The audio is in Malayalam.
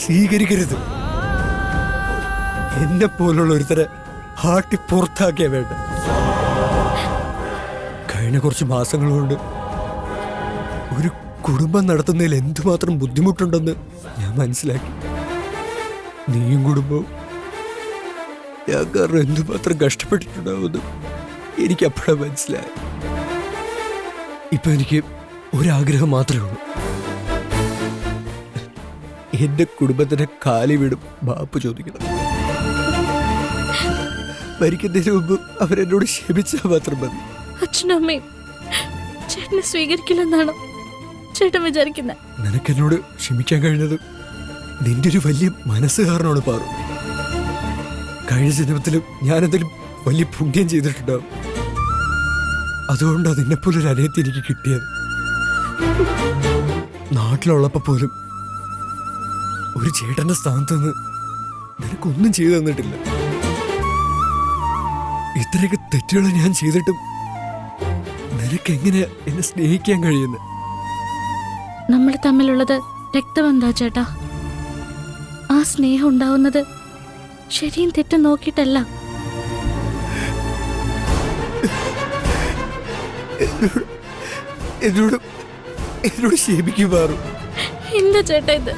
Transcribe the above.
സ്വീകരിക്കരുത്. എന്നെ പോലുള്ള ഒരുത്തരെ ഹാട്ടി പുറത്താക്കിയ വേണ്ട. കഴിഞ്ഞ കുറച്ച് മാസങ്ങൾ കൊണ്ട് ഒരു കുടുംബം നടത്തുന്നതിൽ എന്തുമാത്രം ബുദ്ധിമുട്ടുണ്ടെന്ന് ഞാൻ മനസ്സിലാക്കി. നീയും കുടുംബവും ഞാൻ കാരണം എന്തുമാത്രം കഷ്ടപ്പെട്ടിട്ടുണ്ടാവുമെന്ന് എനിക്കപ്പോഴാണ് മനസ്സിലായി. ഇപ്പൊ എനിക്ക് ഒരാഗ്രഹം മാത്രമേ ഉള്ളൂ. എന്റെ കുടുംബത്തിന്റെ കാലി വീടും മാപ്പ് ചോദിക്കണം. മരിക്കുന്നതിന് മുമ്പ് അവരെന്നോട് ക്ഷമിച്ചാൽ മാത്രം മതി. അച്ഛനും അമ്മയും ചേട്ടനെ സ്വീകരിക്കില്ലെന്നാണോ ചേട്ടൻ വിചാരിക്കുന്നത്? നിനക്കെന്നോട് ക്ഷമിക്കാൻ കഴിഞ്ഞത് നിന്റെ ഒരു വലിയ മനസ്സ് കാരണമാണ് പാറു. കഴിഞ്ഞ ജന്മത്തിലും ഞാനെന്തെങ്കിലും വലിയ പുണ്യം ചെയ്തിട്ടുണ്ടാവും. അതുകൊണ്ടാണ് നിന്നെപ്പോലൊരു അനിയത്തി എനിക്ക് കിട്ടിയത്. നാട്ടിലുള്ളപ്പോ പോലും ഒരു ചേട്ടന്റെ സ്ഥാനത്ത് നിന്ന് നിനക്കൊന്നും ചെയ്തു തന്നിട്ടില്ല. ഇത്രയൊക്കെ തെറ്റുകൾ ഞാൻ ചെയ്തിട്ടും നിനക്ക് എങ്ങനെയാ എന്നെ സ്നേഹിക്കാൻ കഴിയുന്നത്? നമ്മൾ തമ്മിലുള്ളത് രക്തബന്ധാ ചേട്ടാ. ആ സ്നേഹം ഉണ്ടാവുന്നത് ശരിയും തെറ്റും നോക്കിയിട്ടല്ല. എന്നോട് ക്ഷമിക്കുമാറും. എന്താ ചേട്ടാ ഇത്?